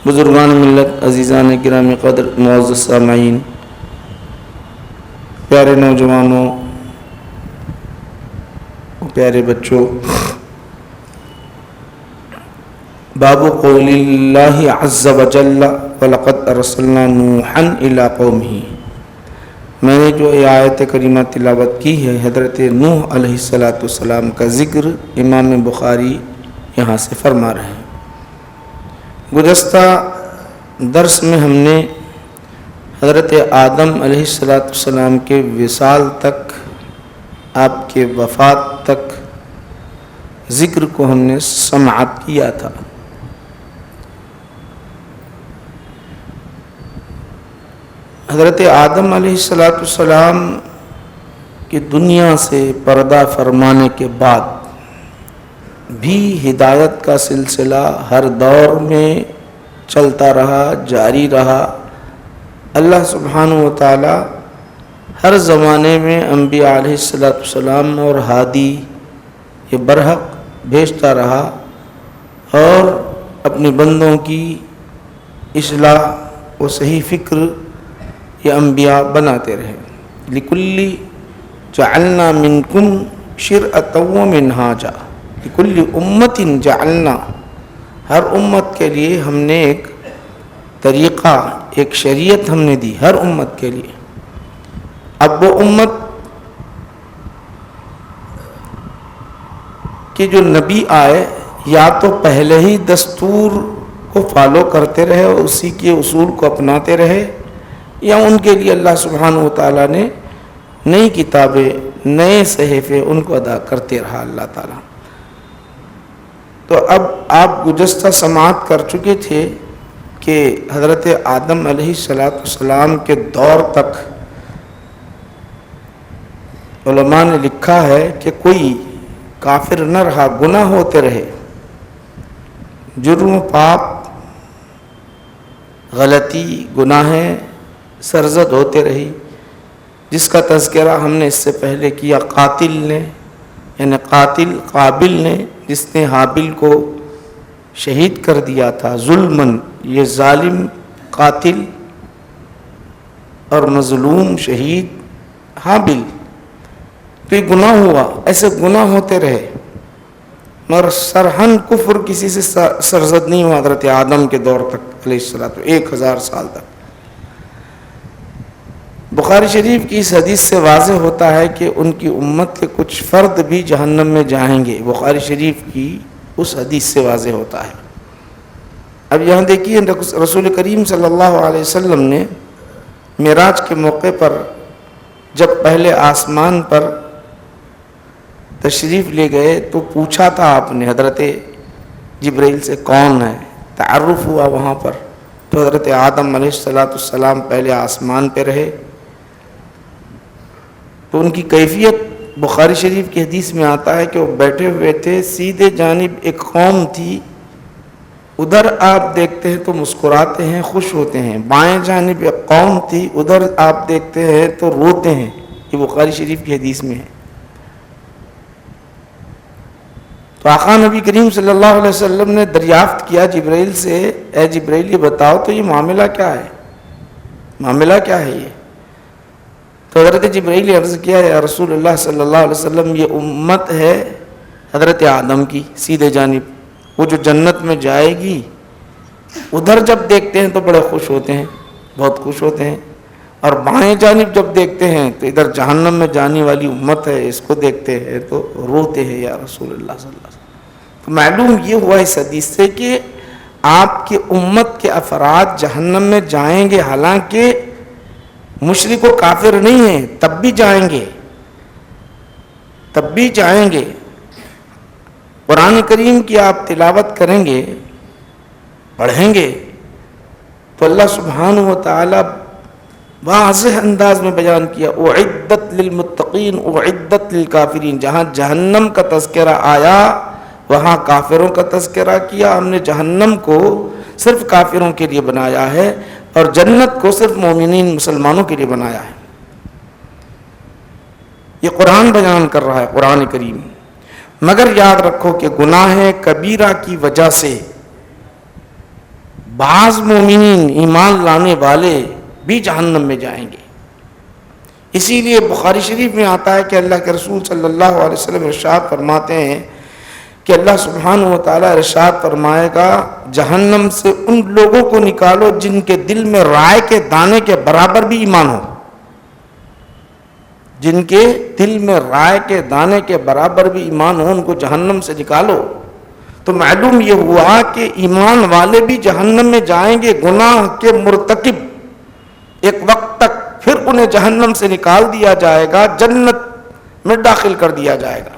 بزرگان ملت، عزیزان گرامی قدر، معزز سامعین، پیارے نوجوانوں، پیارے بچوں، باب قول اللہ عز وجل وَلَقَدْ أَرْسَلْنَا نُوحًا إِلَىٰ قَوْمِهِ، میں نے جو آیت کریمہ تلاوت کی ہے حضرت نوح علیہ السلام کا ذکر امام بخاری یہاں سے فرما رہے ہیں۔ گزشتہ درس میں ہم نے حضرت آدم علیہ السلام کے وصال تک، آپ کے وفات تک ذکر کو ہم نے سماعت کیا تھا۔ حضرت آدم علیہ السلام کی دنیا سے پردہ فرمانے کے بعد بھی ہدایت کا سلسلہ ہر دور میں چلتا رہا، جاری رہا۔ اللہ سبحانہ و تعالی ہر زمانے میں انبیاء علیہ السلام اور ہادی یہ برحق بھیجتا رہا اور اپنے بندوں کی اصلاح و صحیح فکر یہ انبیاء بناتے رہے۔ لِكُلِّ جَعَلْنَا مِنْكُمْ شِرْعَةً وَمِنْهَاجًا، لِكُلِّ أُمَّةٍ جَعَلْنَا، ہر امت کے لیے ہم نے ایک طریقہ، ایک شریعت ہم نے دی ہر امت کے لیے۔ اب وہ امت کہ جو نبی آئے یا تو پہلے ہی دستور کو فالو کرتے رہے اور اسی کے اصول کو اپناتے رہے، یا ان کے لیے اللہ سبحانہ و تعالیٰ نے نئی کتابیں، نئے صحیفے ان کو ادا کرتے رہا اللہ تعالیٰ۔ تو اب آپ گزشتہ سماعت کر چکے تھے کہ حضرت آدم علیہ السلام کے دور تک علماء نے لکھا ہے کہ کوئی کافر نہ رہا، گناہ ہوتے رہے، جرم، پاپ، غلطی، گناہیں سرزد ہوتے رہی، جس کا تذکرہ ہم نے اس سے پہلے کیا۔ قاتل نے، یعنی قاتل قابل نے، جس نے حابل کو شہید کر دیا تھا ظلماً، یہ ظالم قاتل اور مظلوم شہید حابل، تو یہ گناہ ہوا۔ ایسے گناہ ہوتے رہے مگر سرہن کفر کسی سے سرزد نہیں ہوا حضرت آدم کے دور تک علیہ السلام، 1000 سال تک۔ بخاری شریف کی اس حدیث سے واضح ہوتا ہے کہ ان کی امت کے کچھ فرد بھی جہنم میں جائیں گے، بخاری شریف کی اس حدیث سے واضح ہوتا ہے۔ اب یہاں دیکھیے، رسول کریم صلی اللہ علیہ وسلم نے معراج کے موقع پر جب پہلے آسمان پر تشریف لے گئے تو پوچھا تھا آپ نے حضرت جبرائیل سے کون ہے، تعارف ہوا وہاں پر۔ تو حضرت آدم علیہ السلام پہلے آسمان پہ رہے، تو ان کی کیفیت بخاری شریف کی حدیث میں آتا ہے کہ وہ بیٹھے ہوئے تھے، سیدھے جانب ایک قوم تھی، ادھر آپ دیکھتے ہیں تو مسکراتے ہیں، خوش ہوتے ہیں، بائیں جانب ایک قوم تھی، ادھر آپ دیکھتے ہیں تو روتے ہیں۔ یہ بخاری شریف کی حدیث میں ہے۔ تو آقا نبی کریم صلی اللہ علیہ وسلم نے دریافت کیا جبرائیل سے، اے جبرائیل یہ بتاؤ تو یہ معاملہ کیا ہے، معاملہ کیا ہے یہ؟ تو حضرت جبرائیل نے عرض کیا، یا رسول اللہ صلی اللہ علیہ وسلم، یہ امت ہے حضرت آدم کی سیدھے جانب، وہ جو جنت میں جائے گی، ادھر جب دیکھتے ہیں تو بڑے خوش ہوتے ہیں، بہت خوش ہوتے ہیں، اور بائیں جانب جب دیکھتے ہیں تو ادھر جہنم میں جانے والی امت ہے، اس کو دیکھتے ہیں تو روتے ہیں یا رسول اللہ صلی اللہ علیہ وسلم۔ تو معلوم یہ ہوا اس حدیث سے کہ آپ کی امت کے افراد جہنم میں جائیں گے، حالانکہ مشرک و کافر نہیں ہیں، تب بھی جائیں گے، تب بھی جائیں گے۔ قرآن کریم کی آپ تلاوت کریں گے، پڑھیں گے، تو اللہ سبحانہ و تعالی واضح انداز میں بیان کیا، اعدت للمتقین اعدت للکافرین۔ جہاں جہنم کا تذکرہ آیا وہاں کافروں کا تذکرہ کیا۔ ہم نے جہنم کو صرف کافروں کے لیے بنایا ہے اور جنت کو صرف مومنین مسلمانوں کے لیے بنایا ہے۔ یہ قرآن بیان کر رہا ہے، قرآن کریم۔ مگر یاد رکھو کہ گناہ کبیرہ کی وجہ سے بعض مومنین ایمان لانے والے بھی جہنم میں جائیں گے۔ اسی لیے بخاری شریف میں آتا ہے کہ اللہ کے رسول صلی اللہ علیہ وسلم ارشاد فرماتے ہیں کہ اللہ سبحانہ و تعالیٰ ارشاد فرمائے گا جہنم سے ان لوگوں کو نکالو جن کے دل میں رائے کے دانے کے برابر بھی ایمان ہو، جن کے دل میں رائے کے دانے کے برابر بھی ایمان ہو، ان کو جہنم سے نکالو۔ تو معلوم یہ ہوا کہ ایمان والے بھی جہنم میں جائیں گے، گناہ کے مرتکب ایک وقت تک، پھر انہیں جہنم سے نکال دیا جائے گا، جنت میں داخل کر دیا جائے گا۔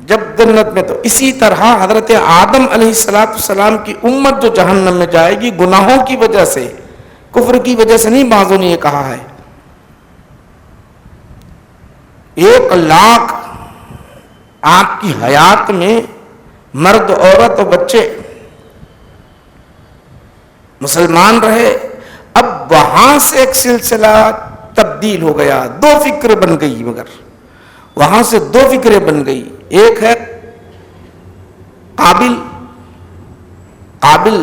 جب جنت میں، تو اسی طرح حضرت آدم علیہ السلام کی امت جو جہنم میں جائے گی گناہوں کی وجہ سے، کفر کی وجہ سے نہیں، بعضوں نے یہ کہا ہے 1,00,000 آپ کی حیات میں مرد، عورت اور بچے مسلمان رہے، اب وہاں سے ایک سلسلہ تبدیل ہو گیا، 2 فکر بن گئی، مگر وہاں سے 2 فکریں بن گئی۔ ایک ہے قابل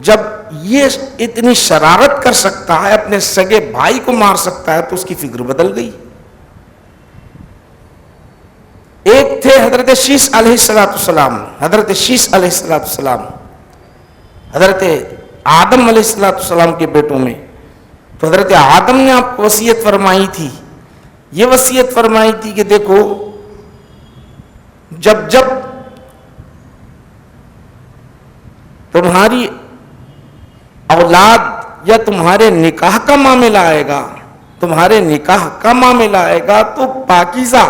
جب یہ اتنی شرارت کر سکتا ہے، اپنے سگے بھائی کو مار سکتا ہے، تو اس کی فکر بدل گئی۔ ایک تھے حضرت شیس علیہ السلام، حضرت شیس علیہ السلام حضرت آدم علیہ السلام کے بیٹوں میں، تو حضرت آدم نے آپ کو وصیت فرمائی تھی، یہ وصیت فرمائی تھی کہ دیکھو جب جب تمہاری اولاد یا تمہارے نکاح کا معاملہ آئے گا، تمہارے نکاح کا معاملہ آئے گا تو پاکیزہ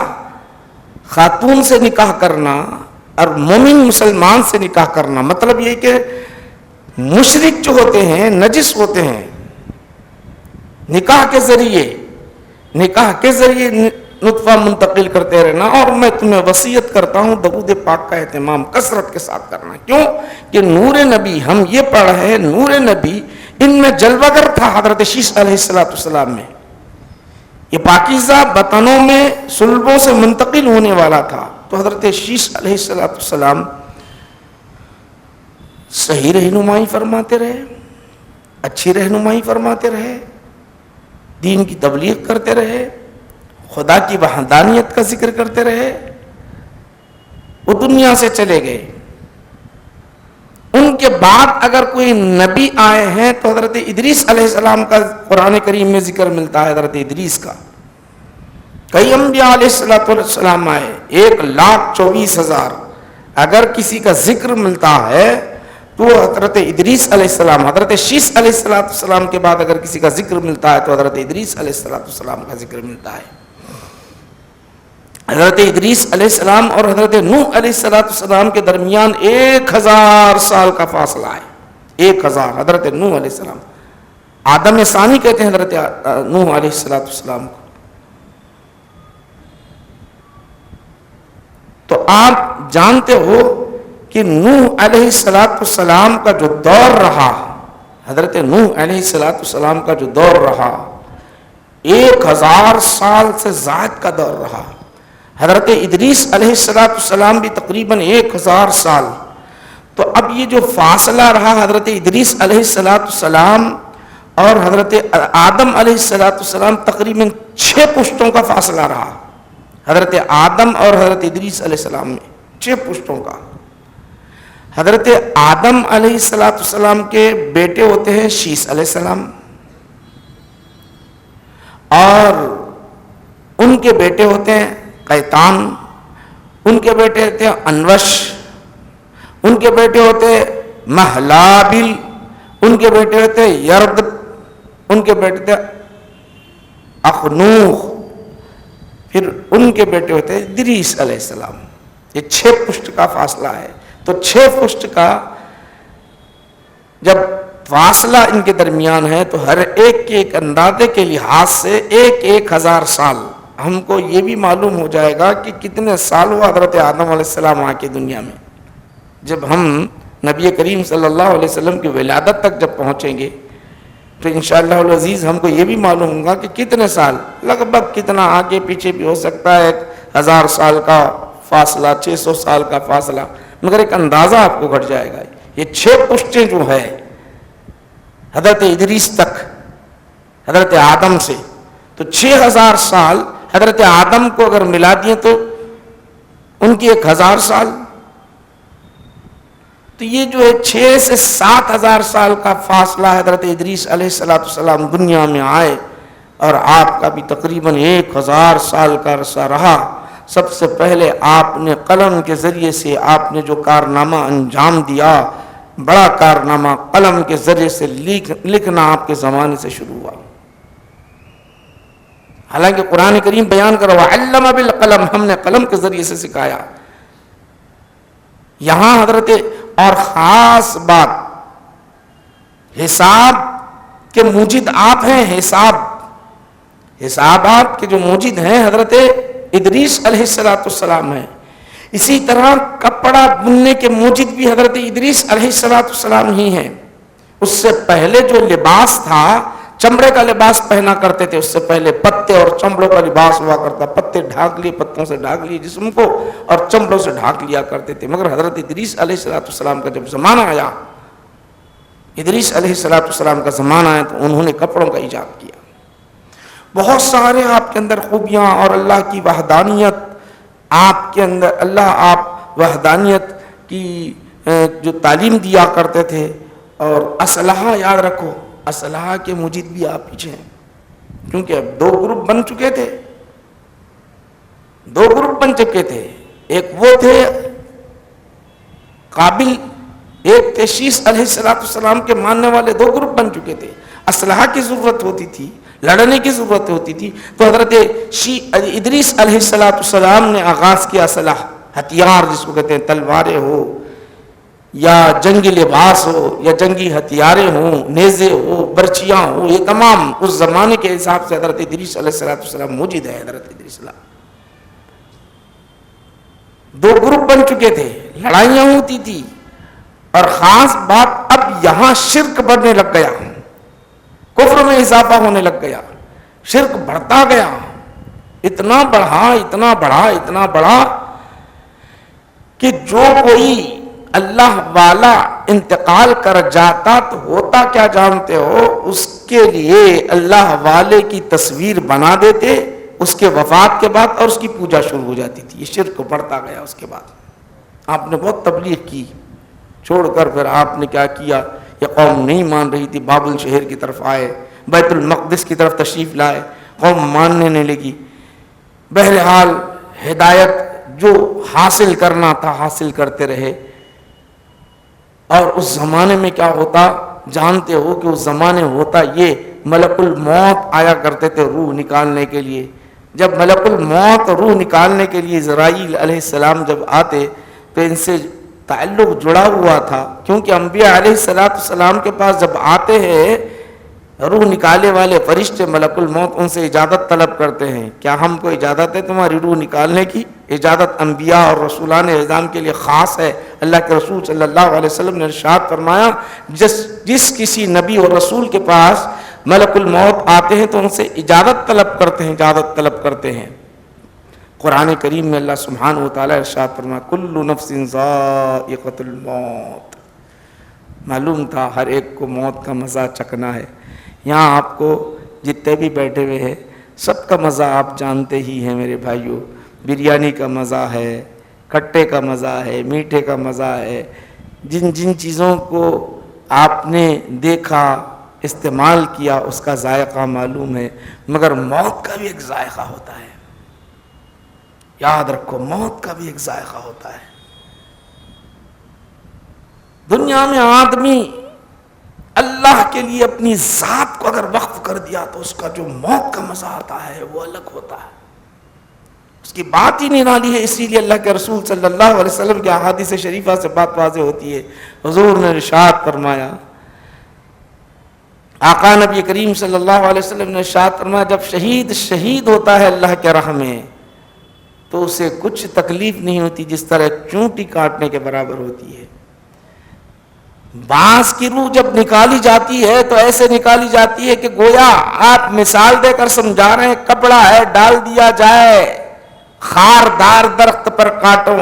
خاتون سے نکاح کرنا اور مومن مسلمان سے نکاح کرنا، مطلب یہ کہ مشرک جو ہوتے ہیں، نجس ہوتے ہیں، نکاح کے ذریعے نطفہ منتقل کرتے رہنا، اور میں تمہیں وصیت کرتا ہوں درود پاک کا اہتمام کثرت کے ساتھ کرنا۔ کیوں کہ نور نبی، ہم یہ پڑھ رہے ہیں نور نبی ان میں جلوہ گر تھا، حضرت شیس علیہ السلام میں، یہ پاکیزہ بطنوں میں صلبوں سے منتقل ہونے والا تھا۔ تو حضرت شیس علیہ السلام صحیح رہنمائی فرماتے رہے، اچھی رہنمائی فرماتے رہے، دین کی تبلیغ کرتے رہے، خدا کی وحدانیت کا ذکر کرتے رہے، وہ دنیا سے چلے گئے۔ ان کے بعد اگر کوئی نبی آئے ہیں تو حضرت ادریس علیہ السلام کا قرآن کریم میں ذکر ملتا ہے، حضرت ادریس کا۔ کئی انبیاء علیہ السلام آئے، 1,24,000 اگر کسی کا ذکر ملتا ہے تو حضرت ادریس علیہ السلام، حضرت شیس علیہ السلام کے بعد اگر کسی کا ذکر ملتا ہے تو حضرت ادریس علیہ السلام کا ذکر ملتا ہے۔ حضرت ادریس علیہ السلام اور حضرت نوح علیہ السلام کے درمیان 1,000 سال کا فاصلہ ہے، 1,000۔ حضرت نوح علیہ السلام، آدم ثانی کہتے ہیں حضرت نوح علیہ السلام کو۔ تو آپ جانتے ہو کہ نوح علیہ السلام کا جو دور رہا، حضرت نوح علیہ السلام کا جو دور رہا 1,000 سال سے زائد کا دور رہا۔ حضرت ادریس علیہ السلام بھی تقریباً 1,000 سال۔ تو اب یہ جو فاصلہ رہا حضرت ادریس علیہ السلام اور حضرت آدم علیہ السلام، تقریباً 6 پشتوں کا فاصلہ رہا، حضرت آدم اور حضرت ادریس علیہ السلام میں 6 پشتوں کا۔ حضرت آدم علیہ السلام کے بیٹے ہوتے ہیں شیس علیہ السلام، اور ان کے بیٹے ہوتے ہیں قیطان، ان کے بیٹے ہوتے ہیں انوش، ان کے بیٹے ہوتے ہیں مہلابل، ان کے بیٹے ہوتے ہیں یرد، ان کے بیٹے ہوتے ہیں اخنوخ، پھر ان کے بیٹے ہوتے ہیں ادریس علیہ السلام۔ یہ 6 پشت کا فاصلہ ہے۔ تو 6 پشت کا جب فاصلہ ان کے درمیان ہے تو ہر ایک کے ایک اندازے کے لحاظ سے 1,000 سال۔ ہم کو یہ بھی معلوم ہو جائے گا کہ کتنے سال ہوا حضرت آدم علیہ السلام آ کے دنیا میں۔ جب ہم نبی کریم صلی اللہ علیہ وسلم کی ولادت تک جب پہنچیں گے تو انشاءاللہ العزیز ہم کو یہ بھی معلوم ہوگا کہ کتنے سال، لگ بھگ کتنا آگے پیچھے بھی ہو سکتا ہے، 1,000 سال کا فاصلہ، 600 سال کا فاصلہ، مگر ایک اندازہ آپ کو گھٹ جائے گا۔ یہ 6 پشتیں جو ہے حضرت ادریس تک، حضرت آدم سے، تو 6000 سال حضرت آدم کو اگر ملا دیے تو ان کی 1000 سال، تو یہ جو ہے 6 سے 7000 سال کا فاصلہ حضرت ادریس علیہ السلام دنیا میں آئے، اور آپ کا بھی تقریباً 1000 سال کا عرصہ رہا۔ سب سے پہلے آپ نے قلم کے ذریعے سے آپ نے جو کارنامہ انجام دیا، بڑا کارنامہ، قلم کے ذریعے سے لکھنا آپ کے زمانے سے شروع ہوا۔ حالانکہ قرآن کریم بیان کرا وَعَلَّمَ بِالْقَلَمِ، ہم نے قلم کے ذریعے سے سکھایا۔ یہاں حضرت اور خاص بات، حساب کے موجد آپ ہیں، حسابات کے جو موجد ہیں حضرت ادریس علیہ السلام ہیں۔ اسی طرح کپڑا بننے کے موجد بھی حضرت ادریس علیہ السلام ہی ہیں۔ اس سے پہلے جو لباس تھا، چمڑے کا لباس پہنا کرتے تھے، اس سے پہلے پتے اور چمڑوں کا لباس ہوا کرتا، پتے ڈھانک لیے، پتوں سے ڈھانک لیے جسم کو، اور چمڑوں سے ڈھانک لیا کرتے تھے۔ مگر حضرت ادریس علیہ السلام کا جب زمانہ آیا، ادریس علیہ السلام کا زمانہ آیا، تو انہوں نے کپڑوں کا ایجاد کیا۔ بہت سارے آپ کے اندر خوبیاں اور اللہ کی وحدانیت آپ کے اندر، آپ وحدانیت کی جو تعلیم دیا کرتے تھے۔ اور اسلحہ یاد رکھو، اسلحہ کے موجد بھی آپ پیچھے ہیں، کیونکہ اب 2 گروپ بن چکے تھے، 2 گروپ بن چکے تھے۔ ایک وہ تھے قابل، ایک تھے شیس علیہ السلام کے ماننے والے، 2 گروپ بن چکے تھے۔ اسلحہ کی ضرورت ہوتی تھی، لڑنے کی ضرورت ہوتی تھی، تو حضرت ادریس علیہ السلام نے آغاز کیا اسلحہ، ہتھیار جس کو کہتے ہیں، تلواریں ہو یا جنگی لباس ہو یا جنگی ہتھیاریں ہوں، نیزے ہو، برچیاں ہو، یہ تمام اس زمانے کے حساب سے حضرت ادریس علیہ السلام موجود ہے۔ حضرت ادریس علیہ 2 گروپ بن چکے تھے، لڑائیاں ہوتی تھی، اور خاص بات اب یہاں شرک بڑھنے لگ گیا، کفر میں اضافہ ہونے لگ گیا، شرک بڑھتا گیا، اتنا بڑھا کہ جو کوئی اللہ والا انتقال کر جاتا تو ہوتا کیا جانتے ہو، اس کے لیے اللہ والے کی تصویر بنا دیتے اس کے وفات کے بعد، اور اس کی پوجا شروع ہو جاتی تھی۔ یہ شرک بڑھتا گیا۔ اس کے بعد آپ نے بہت تبلیغ کی، چھوڑ کر پھر آپ نے کیا کیا، یہ قوم نہیں مان رہی تھی، بابل شہر کی طرف آئے، بیت المقدس کی طرف تشریف لائے، قوم ماننے نہیں لگی۔ بہرحال ہدایت جو حاصل کرنا تھا حاصل کرتے رہے۔ اور اس زمانے میں کیا ہوتا جانتے ہو کہ اس زمانے ہوتا یہ، ملک الموت آیا کرتے تھے روح نکالنے کے لیے۔ جب ملک الموت روح نکالنے کے لیے اسرائیل علیہ السلام جب آتے تو ان سے تعلق جڑا ہوا تھا، کیونکہ انبیاء علیہ السلام کے پاس جب آتے ہیں روح نکالے والے فرشتے ملک الموت، ان سے اجازت طلب کرتے ہیں، کیا ہم کو اجازت ہے تمہاری روح نکالنے کی؟ اجازت انبیاء اور رسولان اعظام کے لیے خاص ہے۔ اللہ کے رسول صلی اللہ علیہ وسلم نے ارشاد فرمایا، جس کسی نبی اور رسول کے پاس ملک الموت آتے ہیں تو ان سے اجازت طلب کرتے ہیں۔ قرآن کریم میں اللہ سبحانہ و تعالیٰ ارشاد فرمایا، کل نفس ذائقۃ الموت، معلوم تھا ہر ایک کو موت کا مزہ چکھنا ہے۔ یہاں آپ کو جتنے بھی بیٹھے ہوئے ہیں سب کا مزہ آپ جانتے ہی ہیں میرے بھائیوں، بریانی کا مزہ ہے، کھٹے کا مزہ ہے، میٹھے کا مزہ ہے، جن چیزوں کو آپ نے دیکھا استعمال کیا اس کا ذائقہ معلوم ہے، مگر موت کا بھی ایک ذائقہ ہوتا ہے۔ یاد رکھو، موت کا بھی ایک ذائقہ ہوتا ہے۔ دنیا میں آدمی اللہ کے لیے اپنی ذات کو اگر وقف کر دیا تو اس کا جو موت کا مزہ آتا ہے وہ الگ ہوتا ہے، اس کی بات ہی نرالی ہے۔ اسی لیے اللہ کے رسول صلی اللہ علیہ وسلم کے احادیث شریفہ سے بات واضح ہوتی ہے۔ حضور نے ارشاد فرمایا، آقا نبی کریم صلی اللہ علیہ وسلم نے ارشاد فرمایا، جب شہید ہوتا ہے اللہ کے راہ میں تو اسے کچھ تکلیف نہیں ہوتی جس طرح چونٹی کاٹنے کے برابر ہوتی ہے۔ بانس کی روح جب نکالی جاتی ہے تو ایسے نکالی جاتی ہے کہ گویا آپ مثال دے کر سمجھا رہے ہیں، کپڑا ہے ڈال دیا جائے خاردار درخت پر کانٹوں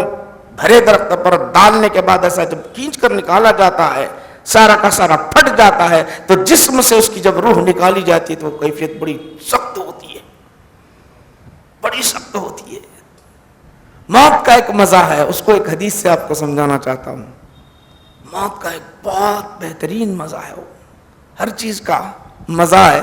بھرے درخت پر ڈالنے کے بعد ایسا جب کھینچ کر نکالا جاتا ہے سارا کا سارا پھٹ جاتا ہے تو جسم سے اس کی جب روح نکالی جاتی ہے تو وہ کیفیت بڑی سخت ہوتی ہے، بڑی سخت ہوتی ہے۔ موت کا ایک مزہ ہے، اس کو ایک حدیث سے آپ کو سمجھانا چاہتا ہوں۔ موت کا ایک بہت بہترین مزہ ہے، وہ ہر چیز کا مزہ ہے،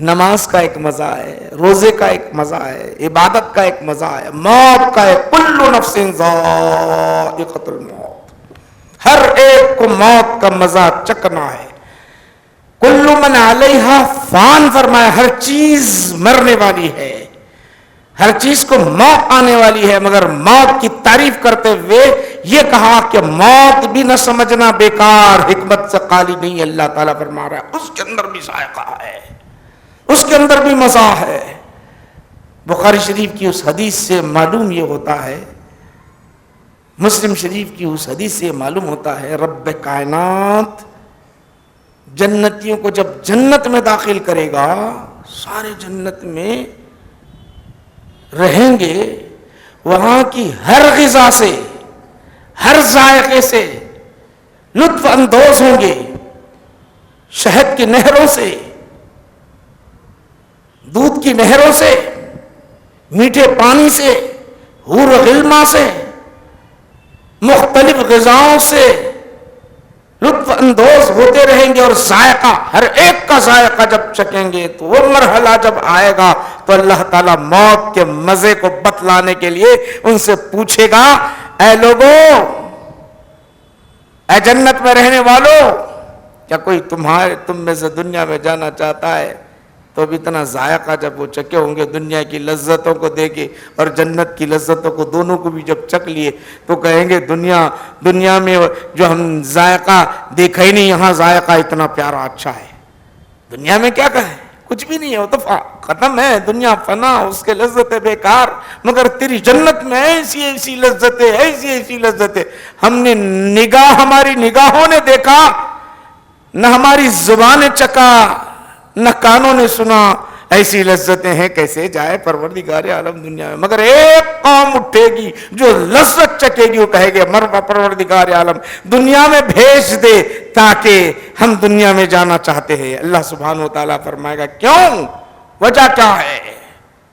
نماز کا ایک مزہ ہے، روزے کا ایک مزہ ہے، عبادت کا ایک مزہ ہے، موت کا ایک کل نفس ذائقۃ الموت، ہر ایک کو موت کا مزہ چکھنا ہے۔ کل من علیہا فان فرمایا، ہر چیز مرنے والی ہے، ہر چیز کو موت آنے والی ہے، مگر موت کی تعریف کرتے ہوئے یہ کہا کہ موت بھی نہ سمجھنا بیکار، حکمت سے خالی نہیں، اللہ تعالیٰ فرما رہا ہے اس کے اندر بھی ذائقہ ہے، اس کے اندر بھی مزہ ہے۔ بخاری شریف کی اس حدیث سے معلوم یہ ہوتا ہے، مسلم شریف کی اس حدیث سے معلوم ہوتا ہے، رب کائنات جنتیوں کو جب جنت میں داخل کرے گا، سارے جنت میں رہیں گے، وہاں کی ہر غذا سے، ہر ذائقے سے لطف اندوز ہوں گے، شہد کی نہروں سے، دودھ کی نہروں سے، میٹھے پانی سے، حور و غلما سے، مختلف غذاؤں سے لطف اندوز ہوتے رہیں گے، اور ذائقہ ہر ایک کا ذائقہ جب چکھیں گے تو وہ مرحلہ جب آئے گا تو اللہ تعالیٰ موت کے مزے کو بتلانے کے لیے ان سے پوچھے گا، اے لوگوں، اے جنت میں رہنے والوں، کیا کوئی تم میں سے دنیا میں جانا چاہتا ہے؟ تو اب اتنا ذائقہ جب وہ چکے ہوں گے دنیا کی لذتوں کو دے کے اور جنت کی لذتوں کو، دونوں کو بھی جب چکھ لیے تو کہیں گے دنیا میں جو ہم ذائقہ دیکھا ہی نہیں، یہاں ذائقہ اتنا پیارا اچھا ہے۔ دنیا میں کیا کہیں، کچھ بھی نہیں ہے، وہ تو ختم ہے، دنیا فنا، اس کے لذتیں بیکار، مگر تیری جنت میں ایسی ایسی لذتیں، ایسی ایسی لذتیں ہم نے ہماری نگاہوں نے دیکھا، نہ ہماری زبان نے چکھا، نہ کانوں نے سنا، ایسی لذتیں ہیں، کیسے جائے پروردگار عالم دنیا میں۔ مگر ایک قوم اٹھے گی جو لذت چکے گی، وہ کہے گی مروا پروردگار عالم دنیا میں بھیج دے تاکہ ہم دنیا میں جانا چاہتے ہیں۔ اللہ سبحانہ و تعالیٰ فرمائے گا کیوں، وجہ کیا ہے،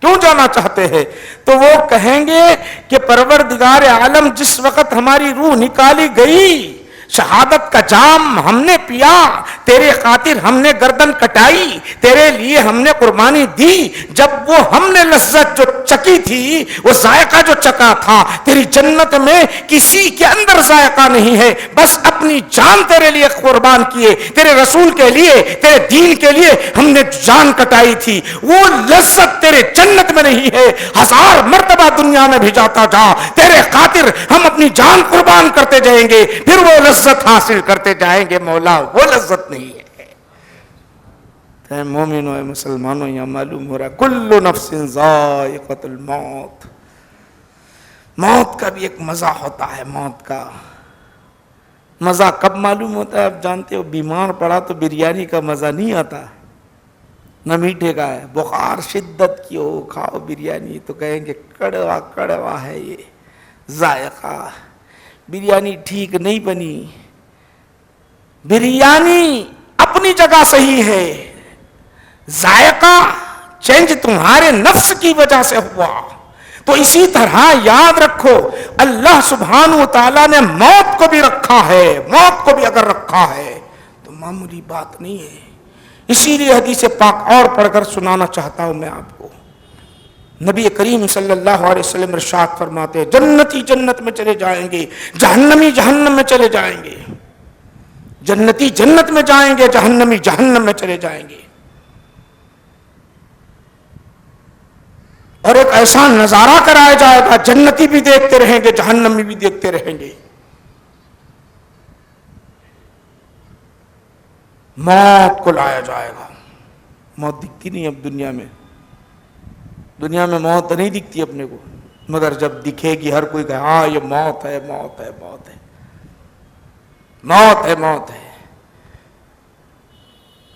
کیوں جانا چاہتے ہیں؟ تو وہ کہیں گے کہ پروردگار عالم جس وقت ہماری روح نکالی گئی، شہادت کا جام ہم نے پیا، تیرے خاطر ہم نے گردن کٹائی، تیرے لیے ہم نے قربانی دی، جب وہ ہم نے لذت جو چکی تھی، وہ ذائقہ جو چکا تھا، تیری جنت میں کسی کے اندر ذائقہ نہیں ہے، بس اپنی جان تیرے لیے قربان کیے، تیرے رسول کے لیے، تیرے دین کے لیے ہم نے جان کٹائی تھی، وہ لذت تیرے جنت میں نہیں ہے، 1000 مرتبہ دنیا میں بھی جاتا جا، تیرے خاطر ہم اپنی جان قربان کرتے جائیں گے، پھر وہ لذت حاصل کرتے جائیں گے، مولا وہ لذت نہیں ہے۔ اے مومنوں، اے مسلمانوں، یہاں معلوم ہو رہا ہے کل نفس ذائقۃ الموت، موت کا بھی ایک مزہ ہوتا ہے۔ موت کا مزہ کب معلوم ہوتا ہے؟ آپ جانتے ہو، بیمار پڑا تو بریانی کا مزہ نہیں آتا، نہ میٹھے کا ہے، بخار شدت کی ہو، کھاؤ بریانی تو کہیں گے کڑوا کڑوا ہے یہ ذائقہ، بریانی ٹھیک نہیں بنی۔ بریانی اپنی جگہ صحیح ہے، ذائقہ چینج تمہارے نفس کی وجہ سے ہوا۔ تو اسی طرح یاد رکھو، اللہ سبحانہ و تعالیٰ نے موت کو بھی رکھا ہے، موت کو بھی اگر رکھا ہے تو معمولی بات نہیں ہے۔ اسی لیے حدیث پاک اور پڑھ کر سنانا چاہتا ہوں میں آپ کو۔ نبی کریم صلی اللہ علیہ وسلم ارشاد فرماتے ہیں، جنتی جنت میں چلے جائیں گے، جہنمی جہنم میں چلے جائیں گے، جنتی جنت میں جائیں گے، جہنمی جہنم میں چلے جائیں گے۔ اور ایک ایسا نظارہ کرایا جائے گا، جنتی بھی دیکھتے رہیں گے، جہنمی بھی دیکھتے رہیں گے۔ موت کو لایا جائے گا، موت دکھتی نہیں اب دنیا میں، دنیا میں موت نہیں دکھتی اپنے کو، مگر جب دکھے گی ہر کوئی کہے ہاں یہ موت ہے، موت ہے، موت ہے، موت ہے، موت ہے،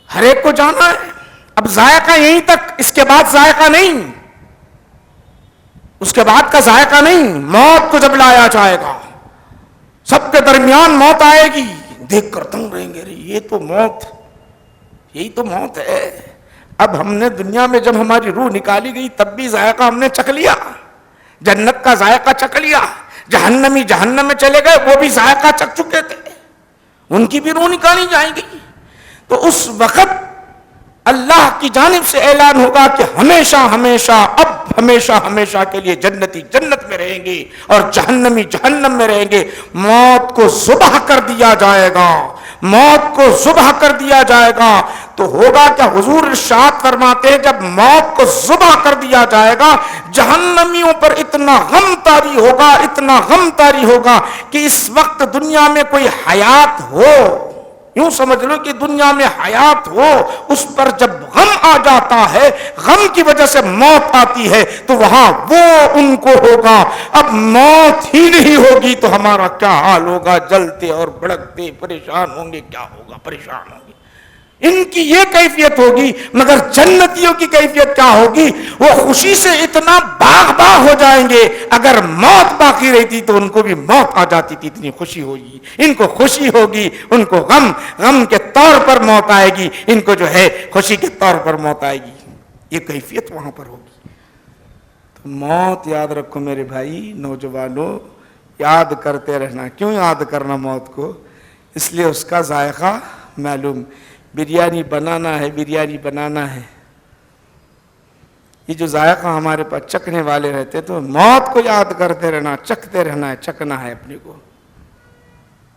ہر ایک کو جانا ہے۔ اب ذائقہ یہیں تک، اس کے بعد ذائقہ نہیں، اس کے بعد کا ذائقہ نہیں، موت کو جب لایا جائے گا، سب کے درمیان موت آئے گی، دیکھ کر تنگ رہیں گے، یہ تو موت، یہی تو موت ہے۔ اب ہم نے دنیا میں جب ہماری روح نکالی گئی تب بھی ذائقہ ہم نے چکھ لیا، جنت کا ذائقہ چکھ لیا، جہنمی جہنم میں چلے گئے وہ بھی ذائقہ چکھ چکے تھے، ان کی بھی روح نکالی جائے گی۔ تو اس وقت اللہ کی جانب سے اعلان ہوگا کہ ہمیشہ ہمیشہ، اب ہمیشہ ہمیشہ کے لیے جنتی جنت میں رہیں گے اور جہنمی جہنم میں رہیں گے۔ موت کو ذبح کر دیا جائے گا، موت کو ذبح کر دیا جائے گا۔ تو ہوگا کیا؟ حضور ارشاد فرماتے ہیں جب موت کو ذبح کر دیا جائے گا، جہنمیوں پر اتنا غم طاری ہوگا، اتنا غم طاری ہوگا کہ اس وقت دنیا میں کوئی حیات ہو، یوں سمجھ لو کہ دنیا میں حیات ہو، اس پر جب غم آ جاتا ہے، غم کی وجہ سے موت آتی ہے، تو وہاں وہ ان کو ہوگا۔ اب موت ہی نہیں ہوگی تو ہمارا کیا حال ہوگا؟ جلتے اور بھڑکتے پریشان ہوں گے، کیا ہوگا؟ پریشان ہوں گے۔ ان کی یہ کیفیت ہوگی، مگر جنتیوں کی کیفیت کیا ہوگی؟ وہ خوشی سے اتنا باغ باغ ہو جائیں گے، اگر موت باقی رہتی تو ان کو بھی موت آ جاتی تھی، اتنی خوشی ہوگی۔ ان کو خوشی ہوگی، ان کو غم، غم کے طور پر موت آئے گی، ان کو جو ہے خوشی کے طور پر موت آئے گی۔ یہ کیفیت وہاں پر ہوگی۔ تو موت یاد رکھو میرے بھائی، نوجوانوں، یاد کرتے رہنا۔ کیوں یاد کرنا موت کو؟ اس لیے اس کا ذائقہ معلوم۔ بریانی بنانا ہے، بریانی بنانا ہے، یہ جو ذائقہ ہمارے پاس چکھنے والے رہتے تو موت کو یاد کرتے رہنا، چکھتے رہنا ہے، چکھنا ہے اپنے کو،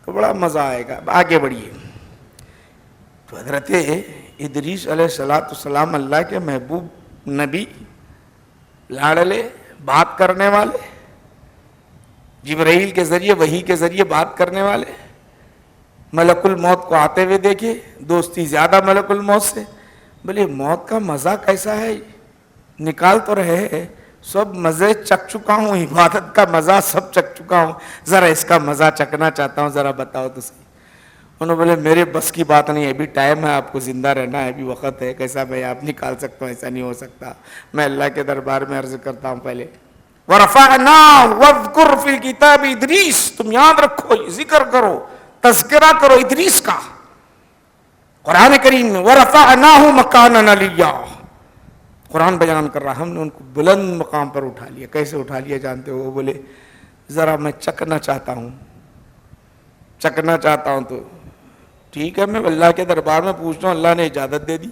تو بڑا مزہ آئے گا۔ آگے بڑھیے۔ تو حضرت ادریس علیہ السلام اللہ کے محبوب نبی، لاڑلے، بات کرنے والے، جبرائیل کے ذریعے، وحی کے ذریعے بات کرنے والے، ملک الموت کو آتے ہوئے دیکھیے، دوستی زیادہ ملک الموت سے۔ بولے موت کا مزہ کیسا ہے؟ نکال تو رہے ہیں، سب مزے چکھ چکا ہوں، عبادت کا مزہ سب چکھ چکا ہوں، ذرا اس کا مزہ چکھنا چاہتا ہوں، ذرا بتاؤ تو صحیح۔ انہوں نے بولے میرے بس کی بات نہیں ہے، ابھی ٹائم ہے، آپ کو زندہ رہنا ہے، ابھی وقت ہے، کیسا میں آپ نکال سکتا ہوں؟ ایسا نہیں ہو سکتا۔ میں اللہ کے دربار میں عرض کرتا ہوں پہلے، وَرَفَعْنَاهُ وَاذْكُرْ فِي الْكِتَابِ ادریس، تم یاد رکھو، ذکر کرو، تذکرہ کرو ادریس کا۔ قرآن کریم میں وَرَفَعْنَاهُ مَكَانًا عَلِيًّا، قرآن بیان کر رہا، ہم نے ان کو بلند مقام پر اٹھا لیا۔ کیسے اٹھا لیا جانتے ہو؟ وہ بولے ذرا میں چکھنا چاہتا ہوں، چکھنا چاہتا ہوں۔ تو ٹھیک ہے، میں اللہ کے دربار میں پوچھتا ہوں، اللہ نے اجازت دے دی،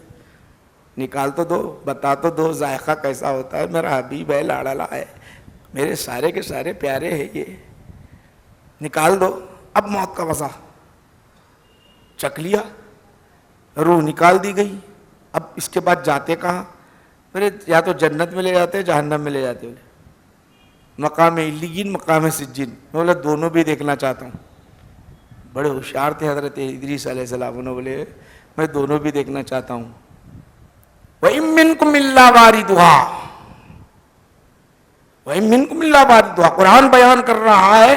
نکال تو دو، بتا تو دو ذائقہ کیسا ہوتا ہے۔ میرا حبیب ہے، لاڑلا ہے، میرے سارے کے سارے پیارے ہیں، یہ نکال دو۔ اب موت کا مزہ چکھ لیا، روح نکال دی گئی۔ اب اس کے بعد جاتے کہاں؟ پھر یا تو جنت میں لے جاتے، جہنم میں لے جاتے۔ مقام علیین، مقام سجین، بولے دونوں بھی دیکھنا چاہتا ہوں۔ بڑے ہوشیار تھے حضرت ادریس علیہ السلام، انہوں بولے میں دونوں بھی دیکھنا چاہتا ہوں۔ وَإِن مِّنكُمْ إِلَّا وَارِدُهَا، وَإِن مِّنكُمْ إِلَّا وَارِدُهَا، قرآن بیان کر رہا ہے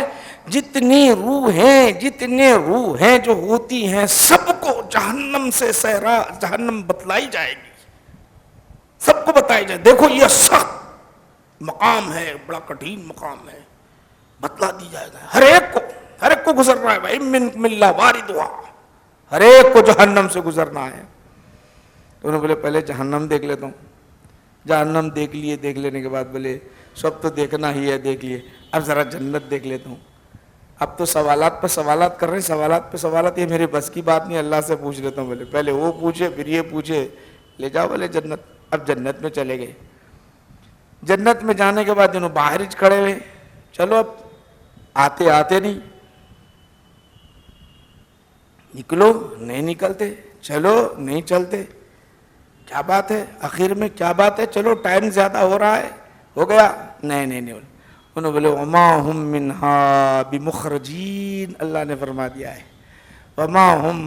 جتنی روح ہیں جو ہوتی ہیں، سب کو جہنم سے سہرا، جہنم بتلائی جائے گی، سب کو بتائی جائے۔ دیکھو یہ سخت مقام ہے، بڑا کٹھین مقام ہے، بتلا دی جائے گا ہر ایک کو گزر رہا ہے۔ وَإِن مِّنكُمْ إِلَّا وَارِدُهَا، ہر ایک کو جہنم سے گزرنا ہے۔ تو انہوں نے بولے پہلے جہنم دیکھ لیتا ہوں۔ جہنم دیکھ لیے، دیکھ لینے کے بعد بولے سب تو دیکھنا ہی ہے، دیکھ لیے، اب ذرا جنت دیکھ لیتا ہوں۔ اب تو سوالات پہ سوالات کر رہے ہیں، سوالات پہ سوالات، یہ میرے بس کی بات نہیں، اللہ سے پوچھ لیتا ہوں۔ بولے پہلے وہ پوچھے، پھر یہ پوچھے، لے جاؤ بولے جنت۔ اب جنت میں چلے گئے۔ جنت میں جانے کے بعد انہوں باہر ہی کھڑے ہوئے، چلو اب آتے نہیں، نکلو، نہیں نکلتے، چلو نہیں چلتے، کیا بات ہے؟ آخر میں کیا بات ہے؟ چلو ٹائم زیادہ ہو رہا ہے، ہو گیا، نہیں۔ انہوں بولے وما ہم منہا بمخرجین، اللہ نے فرما دیا ہے وما ہم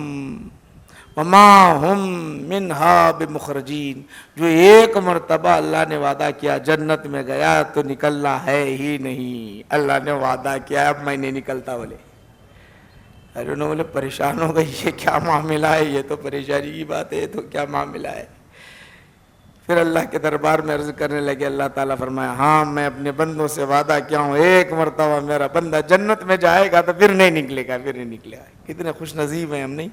منہا بمخرجین، جو ایک مرتبہ اللہ نے وعدہ کیا جنت میں گیا تو نکلنا ہے ہی نہیں۔ اللہ نے وعدہ کیا اب میں نہیں نکلتا۔ بولے ارے انہوں بولے پریشان ہو گئی، یہ کیا معاملہ ہے؟ یہ تو پریشانی کی بات ہے، یہ تو کیا معاملہ ہے؟ پھر اللہ کے دربار میں عرض کرنے لگے. اللہ تعالیٰ فرمایا ہاں میں اپنے بندوں سے وعدہ کیا ہوں ایک مرتبہ میرا بندہ جنت میں جائے گا تو پھر نہیں نکلے گا، پھر نہیں نکلے گا. کتنے خوش نصیب ہیں ہم، نہیں؟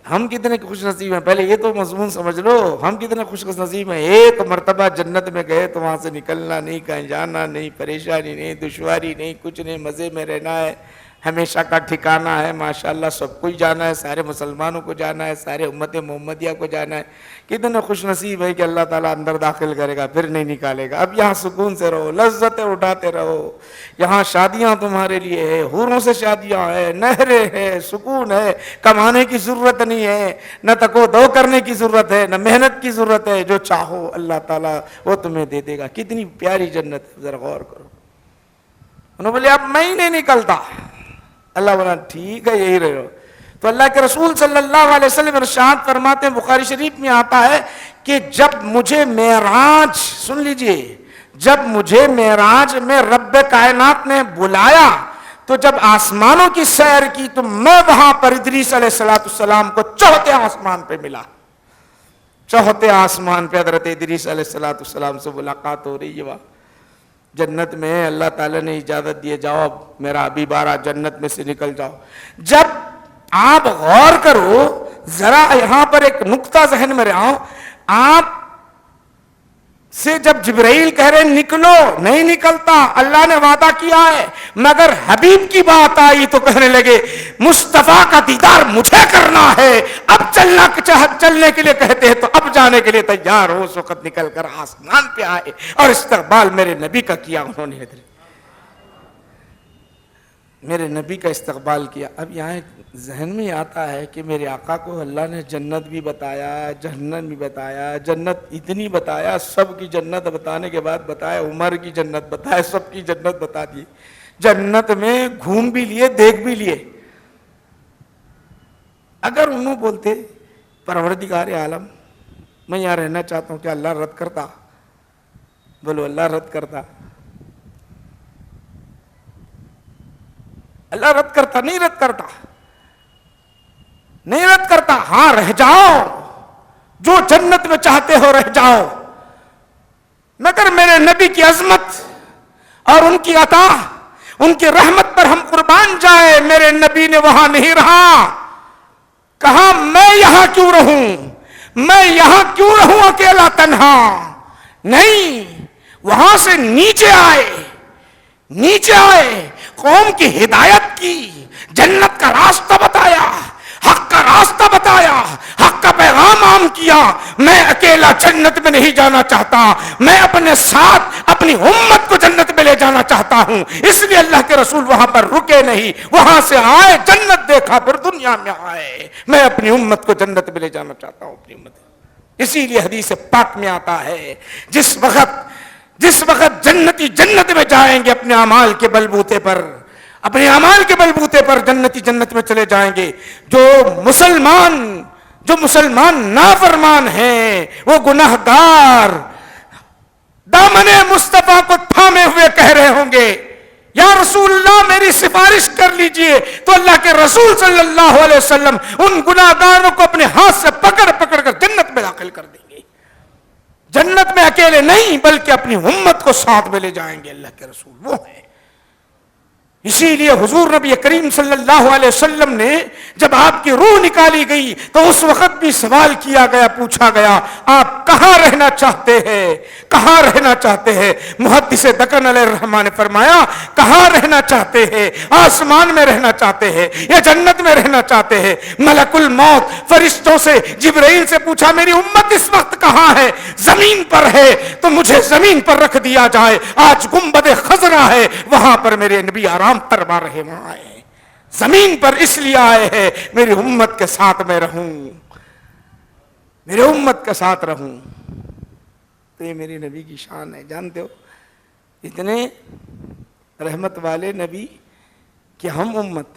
ہم کتنے خوش نصیب ہیں. پہلے یہ تو مضمون سمجھ لو، ہم کتنے خوش نصیب ہیں. ایک مرتبہ جنت میں گئے تو وہاں سے نکلنا نہیں، کہیں جانا نہیں، پریشانی نہیں، دشواری نہیں، کچھ نہیں، مزے میں رہنا ہے، ہمیشہ کا ٹھکانہ ہے. ماشاءاللہ سب کو ہی جانا ہے، سارے مسلمانوں کو جانا ہے، سارے امت محمدیہ کو جانا ہے. کتنے خوش نصیب ہے کہ اللہ تعالیٰ اندر داخل کرے گا پھر نہیں نکالے گا. اب یہاں سکون سے رہو، لذتیں اٹھاتے رہو. یہاں شادیاں تمہارے لیے ہے، حوروں سے شادیاں ہے، نہریں ہے، سکون ہے، کمانے کی ضرورت نہیں ہے، نہ تکو دو کرنے کی ضرورت ہے، نہ محنت کی ضرورت ہے. جو چاہو اللہ تعالیٰ وہ تمہیں دے دے گا. کتنی پیاری جنت ہے، ذرا غور کرو. انہوں نے بولے اب میں ہی نہیں نکلتا. اللہ بولا ٹھیک ہے یہی رہو. تو اللہ کے رسول صلی اللہ علیہ وسلم ارشاد فرماتے ہیں، بخاری شریف میں آتا ہے کہ جب مجھے معراج، سن لیجئے، جب مجھے معراج میں رب کائنات نے بلایا تو جب آسمانوں کی سیر کی تو میں وہاں پر ادریس علیہ السلام کو چوتھے آسمان پہ ملا. چوتھے آسمان پہ حضرت ادریس علیہ السلام سے ملاقات ہو رہی ہے. جنت میں اللہ تعالیٰ نے اجازت دیے، جاؤ اب میرا حبیب آ رہا، جنت میں سے نکل جاؤ. جب آپ غور کرو ذرا، یہاں پر ایک نقطہ ذہن میں رہا. آپ سے جب جبرائیل کہہ رہے نکلو، نہیں نکلتا، اللہ نے وعدہ کیا ہے. مگر حبیب کی بات آئی تو کہنے لگے مصطفیٰ کا دیدار مجھے کرنا ہے. اب چلنے کے لیے کہتے ہیں تو اب جانے کے لیے تیار ہو. اس وقت نکل کر آسمان پہ آئے اور استقبال میرے نبی کا کیا. انہوں نے میرے نبی کا استقبال کیا. اب یہاں ذہن میں آتا ہے کہ میرے آقا کو اللہ نے جنت بھی بتایا، جہنم بھی بتایا. جنت اتنی بتایا، سب کی جنت بتانے کے بعد بتایا، عمر کی جنت بتایا، سب کی جنت بتا دی. جنت میں گھوم بھی لیے، دیکھ بھی لیے. اگر انہوں بولتے پروردگار عالم میں یہاں رہنا چاہتا ہوں، کہ اللہ رد کرتا؟ بولو اللہ رد کرتا؟ اللہ رد کرتا؟ نہیں رد کرتا، نہیں رد کرتا. ہاں رہ جاؤ، جو جنت میں چاہتے ہو رہ جاؤ، مگر میرے نبی کی عظمت اور ان کی عطا، ان کی رحمت پر ہم قربان جائے. میرے نبی نے وہاں نہیں رہا، کہا میں یہاں کیوں رہوں، میں یہاں کیوں رہوں اکیلا تنہا. نہیں، وہاں سے نیچے آئے، نیچے آئے، قوم کی ہدایت کی، جنت کا راستہ بتایا، حق کا راستہ بتایا، حق کا پیغام عام کیا. میں اکیلا جنت میں نہیں جانا چاہتا، میں اپنے ساتھ اپنی امت کو جنت میں لے جانا چاہتا ہوں. اس لیے اللہ کے رسول وہاں پر رکے نہیں، وہاں سے آئے، جنت دیکھا، پھر دنیا میں آئے. میں اپنی امت کو جنت میں لے جانا چاہتا ہوں، اپنی امت. اسی لیے حدیث پاک میں آتا ہے جس وقت جنتی جنت میں جائیں گے اپنے اعمال کے بلبوتے پر، اپنے اعمال کے بلبوتے پر جنتی جنت میں چلے جائیں گے. جو مسلمان نافرمان ہیں، وہ گناہگار دامن مصطفیٰ کو تھامے ہوئے کہہ رہے ہوں گے یا رسول اللہ میری سفارش کر لیجئے. تو اللہ کے رسول صلی اللہ علیہ وسلم ان گناہگاروں کو اپنے ہاتھ سے پکڑ کر جنت میں داخل کر دیں گے. جنت میں اکیلے نہیں بلکہ اپنی امت کو ساتھ میں لے جائیں گے. اللہ کے رسول وہ ہیں. اسی لیے حضور نبی کریم صلی اللہ علیہ وسلم نے جب آپ کی روح نکالی گئی تو اس وقت بھی سوال کیا گیا، پوچھا گیا آپ کہاں رہنا چاہتے ہیں، کہاں رہنا چاہتے ہیں. محدث دکن علیہ الرحمٰن نے فرمایا کہاں رہنا چاہتے ہیں، آسمان میں رہنا چاہتے ہیں یا جنت میں رہنا چاہتے ہیں. ملک الموت فرشتوں سے جبرائیل سے پوچھا میری امت اس وقت کہاں ہے، زمین پر ہے تو مجھے زمین پر رکھ دیا جائے. آج گنبد خضرا ہے، وہاں پر میرے نبی آرام فرما رہے، وہاں آئے. زمین پر اس لیے آئے ہیں میری امت کے ساتھ میں رہوں، میرے امت کے ساتھ رہوں. تو یہ میری نبی کی شان ہے. جانتے ہو اتنے رحمت والے نبی کہ ہم امت،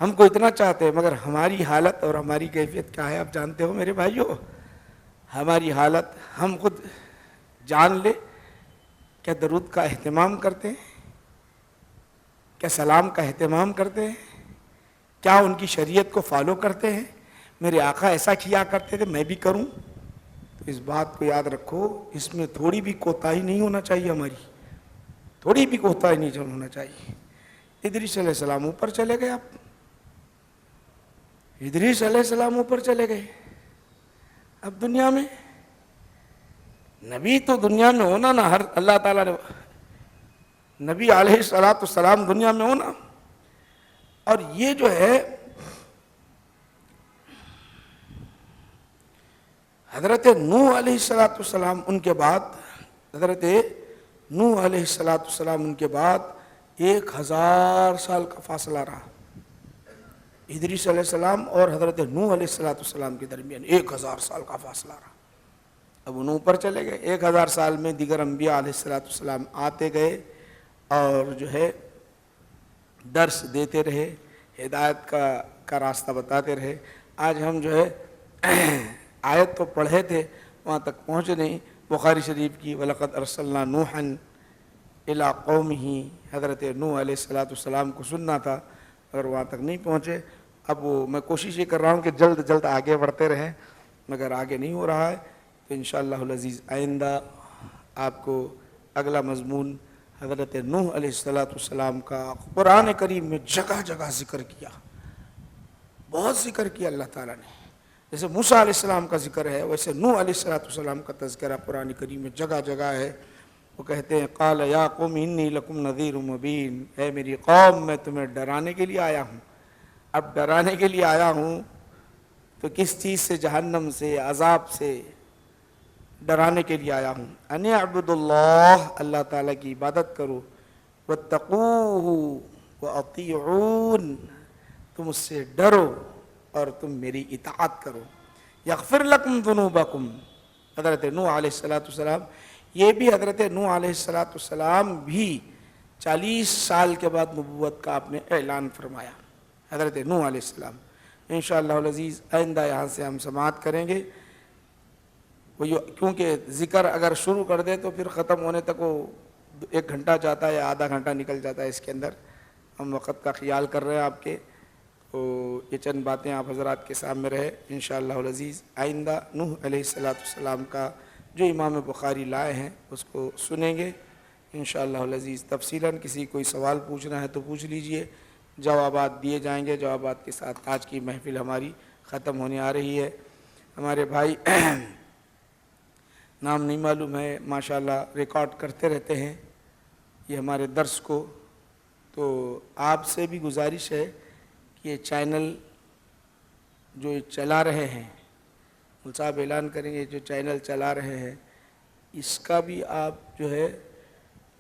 ہم کو اتنا چاہتے ہیں مگر ہماری حالت اور ہماری کیفیت کیا ہے آپ جانتے ہو میرے بھائیو. ہماری حالت ہم خود جان لے. کیا درود کا اہتمام کرتے ہیں؟ کیا سلام کا اہتمام کرتے ہیں؟ کیا ان کی شریعت کو فالو کرتے ہیں؟ میرے آقا ایسا کیا کرتے تھے، میں بھی کروں. اس بات کو یاد رکھو، اس میں تھوڑی بھی کوتاہی نہیں ہونا چاہیے، ہماری تھوڑی بھی کوتاہی نہیں ہونا چاہیے۔ ادریس علیہ السلام اوپر چلے گئے، آپ ادریس علیہ السلام اوپر چلے گئے، اب دنیا میں نبی تو دنیا میں ہونا نا، ہر اللہ تعالیٰ نے نبی علیہ السلام دنیا میں ہونا۔ اور یہ جو ہے حضرت نوح علیہ السلام ان کے بعد، حضرت نوح علیہ السلام ان کے بعد 1000 سال کا فاصلہ رہا، ادریس علیہ السلام اور حضرت نوح علیہ السلام کے درمیان 1000 سال کا فاصلہ رہا۔ اب ان اوپر چلے گئے، 1000 سال میں دیگر انبیاء علیہ السلام آتے گئے اور جو ہے درس دیتے رہے، ہدایت کا راستہ بتاتے رہے۔ آج ہم جو ہے آیت تو پڑھے تھے، وہاں تک پہنچے نہیں۔ بخاری شریف کی وَلَقَدْ أَرْسَلْنَا نُوحًا إِلَىٰ قَوْمِهِ، حضرت نوح علیہ السلام کو سننا تھا، اگر وہاں تک نہیں پہنچے۔ اب میں کوشش یہ کر رہا ہوں کہ جلد جلد آگے بڑھتے رہیں، مگر آگے نہیں ہو رہا ہے، تو انشاءاللہ العزیز آئندہ آپ کو اگلا مضمون حضرت نوح علیہ السلام کا قرآن کریم میں جگہ جگہ ذکر کیا، بہت ذکر کیا اللہ تعالیٰ نے۔ جیسے موسیٰ علیہ السلام کا ذکر ہے، ویسے نوح علیہ السلام کا تذکرہ قرآن کریم میں جگہ جگہ ہے۔ وہ کہتے ہیں قال یا قوم انی لکم نذیر مبین، اے میری قوم میں تمہیں ڈرانے کے لیے آیا ہوں۔ اب ڈرانے کے لیے آیا ہوں تو کس چیز سے؟ جہنم سے، عذاب سے ڈرانے کے لیے آیا ہوں۔ ان اعبدوا اللہ، اللہ تعالیٰ کی عبادت کرو، واتقوہ واطیعون، تم اس سے ڈرو اور تم میری اطاعت کرو۔ یغفر لکم ذنوبکم، حضرت نوح علیہ السلام، یہ بھی حضرت نوح علیہ السلام بھی 40 سال کے بعد نبوت کا آپ نے اعلان فرمایا، حضرت نوح علیہ السلام۔ انشاءاللہ العزیز آئندہ یہاں سے ہم سماعت کریں گے، کیونکہ ذکر اگر شروع کر دے تو پھر ختم ہونے تک وہ 1 گھنٹہ جاتا ہے یا آدھا گھنٹہ نکل جاتا ہے۔ اس کے اندر ہم وقت کا خیال کر رہے ہیں آپ کے، تو یہ چند باتیں آپ حضرات کے سامنے رہے۔ انشاءاللہ العزیز آئندہ نوح علیہ السلام کا جو امام بخاری لائے ہیں اس کو سنیں گے انشاءاللہ العزیز تفصیلاً۔ کسی کوئی سوال پوچھنا ہے تو پوچھ لیجئے، جوابات دیے جائیں گے۔ جوابات کے ساتھ آج کی محفل ہماری ختم ہونے آ رہی ہے۔ ہمارے بھائی نام نہیں معلوم ہے، ماشاءاللہ ریکارڈ کرتے رہتے ہیں یہ ہمارے درس کو، تو آپ سے بھی گزارش ہے کہ یہ چینل جو چلا رہے ہیں، مول صاحب اعلان کریں گے، جو چینل چلا رہے ہیں اس کا بھی آپ جو ہے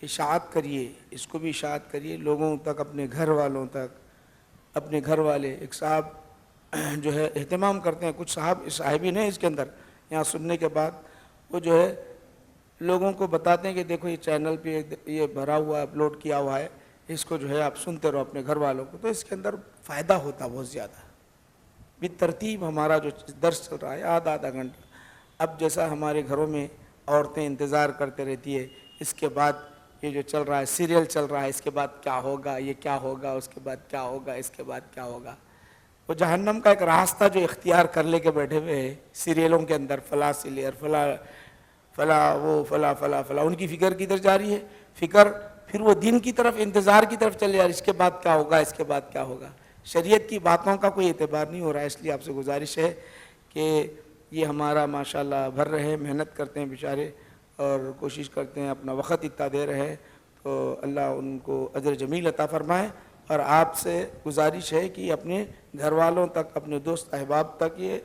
اشاعت کریے، اس کو بھی اشاعت کریے لوگوں تک، اپنے گھر والوں تک۔ اپنے گھر والے، ایک صاحب جو ہے اہتمام کرتے ہیں، کچھ صاحبین ہیں اس کے اندر، یہاں سننے کے بعد وہ جو ہے لوگوں کو بتاتے ہیں کہ دیکھو یہ چینل پہ یہ بھرا ہوا اپلوڈ کیا ہوا ہے، اس کو جو ہے آپ سنتے رہو اپنے گھر والوں کو، تو اس کے اندر فائدہ ہوتا بہت زیادہ۔ بالترتیب ہمارا جو درس چل رہا ہے آدھا گھنٹہ، اب جیسا ہمارے گھروں میں عورتیں انتظار کرتے رہتی ہے اس کے بعد یہ جو چل رہا ہے سیریل چل رہا ہے، اس کے بعد کیا ہوگا، یہ کیا ہوگا، اس کے بعد کیا ہوگا، اس کے بعد کیا ہوگا، وہ جہنم کا ایک راستہ جو اختیار کر لے کے بیٹھے ہوئے ہیں سیریلوں کے اندر، فلاں سیریل، فلاں ان کی فکر کدھر جا رہی ہے؟ فکر پھر وہ دین کی طرف، انتظار کی طرف چلے جا رہی، اس کے بعد کیا ہوگا، اس کے بعد کیا ہوگا۔ شریعت کی باتوں کا کوئی اعتبار نہیں ہو رہا ہے، اس لیے آپ سے گزارش ہے کہ یہ ہمارا ماشاءاللہ بھر رہے، محنت کرتے ہیں بیچارے اور کوشش کرتے ہیں، اپنا وقت اتنا دے رہے ہیں، تو اللہ ان کو اجر جمیل عطا فرمائے۔ اور آپ سے گزارش ہے کہ اپنے گھر والوں تک، اپنے دوست احباب تک یہ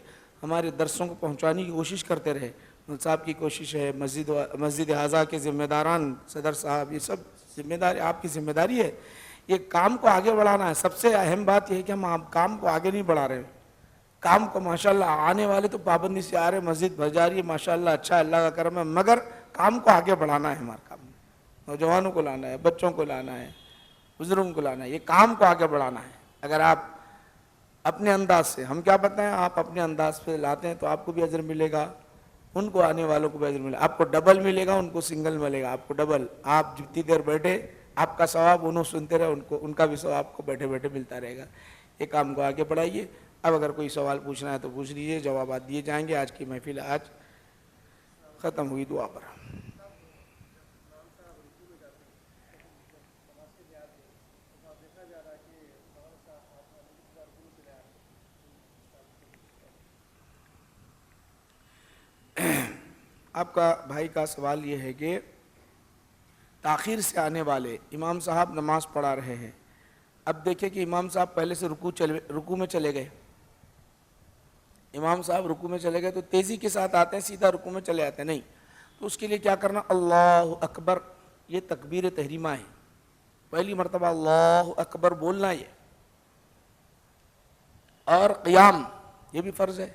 ہمارے درسوں کو پہنچانے کی کوشش کرتے رہے۔ صاحب کی کوشش ہے، مسجد اعضاء کے ذمہ داران، صدر صاحب، یہ سب ذمہ داری، آپ کی ذمہ داری ہے، یہ کام کو آگے بڑھانا ہے۔ سب سے اہم بات یہ ہے کہ ہم کام کو آگے نہیں بڑھا رہے، کام کو ماشاءاللہ آنے والے تو پابندی سے آ رہے، مسجد بھر جا رہی ہے ماشاءاللہ، اچھا اللہ کا کرم ہے، مگر کام کو آگے بڑھانا ہے، ہمارا کام نوجوانوں کو لانا ہے، بچوں کو لانا ہے، بزرگوں کو لانا ہے، یہ کام کو آگے بڑھانا ہے۔ اگر آپ اپنے انداز سے، ہم کیا بتائیں، آپ اپنے انداز پہ لاتے ہیں تو آپ کو بھی اجر ملے گا، ان کو آنے والوں کو بھی اجر ملے گا، آپ کو ڈبل ملے گا، ان کو سنگل ملے گا، آپ کو ڈبل۔ آپ جتنی دیر بیٹھے آپ کا ثواب انہوں سنتے رہے، ان کا بھی ثواب آپ کو بیٹھے بیٹھے ملتا رہے گا۔ یہ کام کو آگے بڑھائیے۔ اب اگر کوئی سوال پوچھنا ہے تو پوچھ لیجیے، جوابات دیے جائیں گے۔ آج کی محفل ختم ہوئی دعا پر. آپ کا بھائی کا سوال یہ ہے کہ تاخیر سے آنے والے امام صاحب نماز پڑھا رہے ہیں. اب دیکھیں کہ امام صاحب پہلے سے رکوع میں چلے گئے. امام صاحب رکوع میں چلے گئے تو تیزی کے ساتھ آتے ہیں, سیدھا رکوع میں چلے آتے ہیں نہیں. تو اس کے لیے کیا کرنا, اللہ اکبر, یہ تکبیر تحریمہ ہے. پہلی مرتبہ اللہ اکبر بولنا یہ, اور قیام یہ بھی فرض ہے.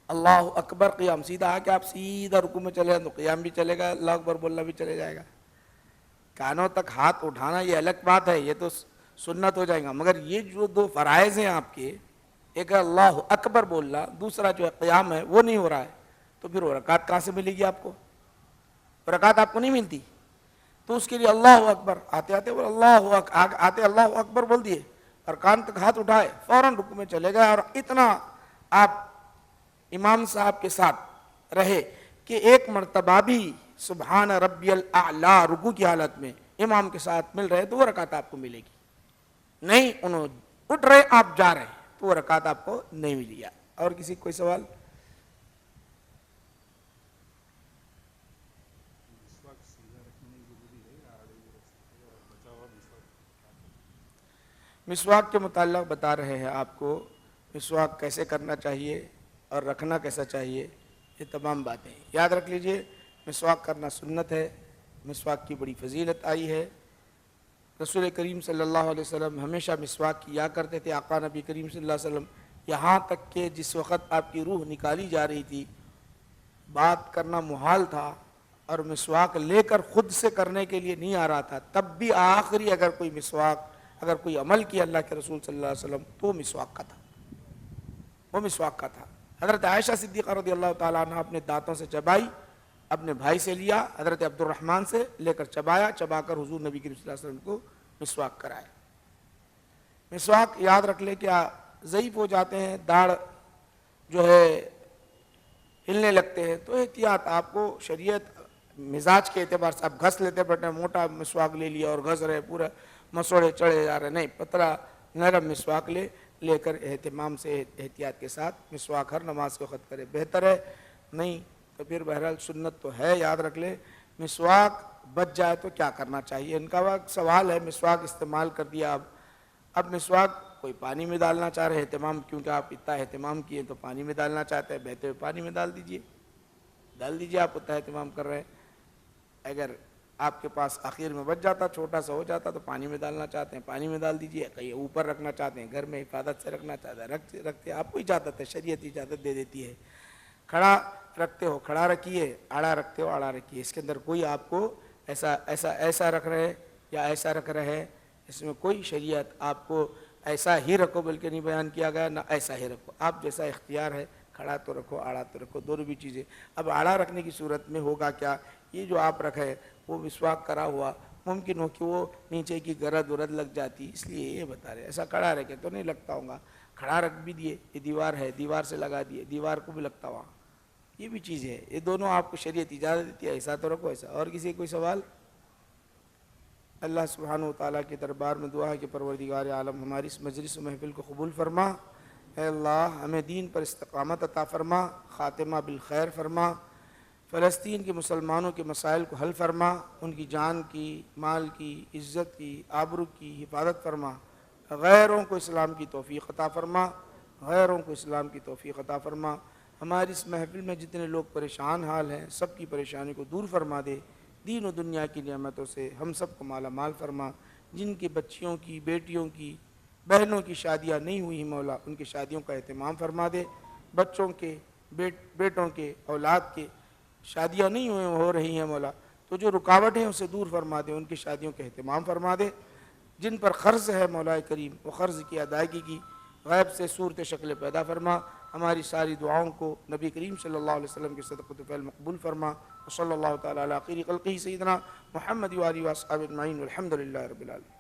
اللہ اکبر قیام, سیدھا آ کے آپ سیدھا رکوع میں چلے جائیں تو قیام بھی چلے گا, اللہ اکبر بولنا بھی چلے جائے گا. کانوں تک ہاتھ اٹھانا یہ الگ بات ہے, یہ تو سنت ہو جائے گا. مگر یہ جو دو فرائض ہیں آپ کے, ایک اللہ اکبر بولنا, دوسرا جو ہے قیام ہے, وہ نہیں ہو رہا ہے. تو پھر وہ رکعت کہاں سے ملے گی آپ کو؟ رکعت آپ کو نہیں ملتی. تو اس کے لیے اللہ اکبر آتے آتے وہ اللہ اکبر بول دیے اور کان تک ہاتھ اٹھائے, فوراً رکوع میں چلے گئے. اور اتنا آپ امام صاحب کے ساتھ رہے کہ ایک مرتبہ بھی سبحان ربی الاعلیٰ رکوع کی حالت میں امام کے ساتھ مل رہے تو وہ رکعت آپ کو ملے گی. نہیں انہوں اٹھ رہے آپ جا رہے تو وہ رکعت آپ کو نہیں ملی. اور کسی کوئی سوال؟ مسواک کے متعلق بتا رہے ہیں آپ کو, مسواک کیسے کرنا چاہیے اور رکھنا کیسا چاہیے, یہ تمام باتیں یاد رکھ لیجئے. مسواک کرنا سنت ہے, مسواک کی بڑی فضیلت آئی ہے. رسول کریم صلی اللہ علیہ وسلم ہمیشہ مسواک کیا کرتے تھے. آقا نبی کریم صلی اللہ علیہ وسلم یہاں تک کہ جس وقت آپ کی روح نکالی جا رہی تھی, بات کرنا محال تھا اور مسواک لے کر خود سے کرنے کے لیے نہیں آ رہا تھا, تب بھی آخری اگر کوئی عمل کیا اللہ کے رسول صلی اللہ علیہ وسلم تو وہ مسواک کا تھا. حضرت عائشہ صدیقہ رضی اللہ تعالیٰ عنہ اپنے دانتوں سے چبائی, اپنے بھائی سے لیا, حضرت عبد الرحمن سے لے کر چبایا, چبا کر حضور نبی کریم صلی اللہ علیہ وسلم کو مسواک کرایا. مسواک یاد رکھ لے کیا ضعیف ہو جاتے ہیں, داڑھ جو ہے ہلنے لگتے ہیں, تو احتیاط آپ کو شریعت مزاج کے اعتبار سے آپ گھس لیتے بیٹھے, موٹا مسواک لے لیا اور گھس رہے, پورا مسوڑے چڑھے جا رہے, نہیں, پتلا نرم مسواک لے کر اہتمام سے احتیاط کے ساتھ مسواک ہر نماز کے وقت کرے, بہتر ہے. نہیں تو پھر بہرحال سنت تو ہے, یاد رکھ لے. مسواک بچ جائے تو کیا کرنا چاہیے, ان کا سوال ہے. مسواک استعمال کر دیا, اب مسواک کوئی پانی میں ڈالنا چاہ رہے, اہتمام کیونکہ آپ اتنا اہتمام کیے تو پانی میں ڈالنا چاہتے ہیں, بہتے ہوئے پانی میں ڈال دیجئے, آپ اتنا اہتمام کر رہے ہیں. اگر آپ کے پاس آخر میں بچ جاتا, چھوٹا سا ہو جاتا تو پانی میں ڈالنا چاہتے ہیں, پانی میں ڈال دیجئے. کہیں اوپر رکھنا چاہتے ہیں, گھر میں حفاظت سے رکھنا چاہتے ہیں, رکھتے آپ کو اجازت ہے, شریعت اجازت دے دیتی ہے. کھڑا رکھتے ہو کھڑا رکھیے, آڑا رکھتے ہو آڑا رکھیے, اس کے اندر کوئی آپ کو ایسا رکھ رہے یا ایسا رکھ رہے, اس میں کوئی شریعت آپ کو ایسا ہی رکھو بلکہ نہیں بیان کیا گیا, نہ ایسا ہی رکھو, آپ جیسا اختیار ہے, کھڑا تو رکھو آڑا تو رکھو, دونوں بھی چیزیں. اب آڑا رکھنے کی صورت میں ہوگا کیا, یہ جو آپ رکھے وہ مسواک کرا ہوا, ممکن ہو کہ وہ نیچے کی گرد ورد لگ جاتی, اس لیے یہ بتا رہے. ایسا کھڑا رکھے تو نہیں لگتا ہوگا, کھڑا رکھ بھی دیے, یہ دیوار ہے, دیوار سے لگا دیے, دیوار کو بھی لگتا ہوا, یہ بھی چیز ہے. یہ دونوں آپ کو شریعت اجازت دیتی ہے, ایسا تو رکھو ایسا. اور کسی کوئی سوال؟ اللہ سبحانہ و تعالیٰ کے دربار میں دعا ہے کہ پروردگار عالم ہماری اس مجلس و محفل کو قبول فرما. اے اللہ ہمیں دین پر استقامت عطا فرما, خاتمہ بالخیر فرما, فلسطین کے مسلمانوں کے مسائل کو حل فرما, ان کی جان کی, مال کی, عزت کی, آبرو کی حفاظت فرما, غیروں کو اسلام کی توفیق عطا فرما, غیروں کو اسلام کی توفیق عطا فرما. ہماری اس محفل میں جتنے لوگ پریشان حال ہیں سب کی پریشانی کو دور فرما دے, دین و دنیا کی نعمتوں سے ہم سب کو مالا مال فرما. جن کی بچیوں کی, بیٹیوں کی, بہنوں کی شادیاں نہیں ہوئی مولا, ان کی شادیوں کا اہتمام فرما دے. بچوں کے, بیٹوں کے, اولاد کے شادیاں نہیں ہو رہی ہیں مولا, تو جو رکاوٹ ہیں اسے دور فرما دے, ان کی شادیوں کا اہتمام فرما دے. جن پر قرض ہے مولا کریم, وہ قرض کی ادائیگی کی غیب سے صورت شکل پیدا فرما. ہماری ساری دعاؤں کو نبی کریم صلی اللہ علیہ وسلم کے صدقۃ فعل مقبول فرما. صلی اللہ تعالیٰ علی خیر خلقہ سیدنا محمد و آلہ و اصحابہ اجمعین, والحمد للہ رب العالمین.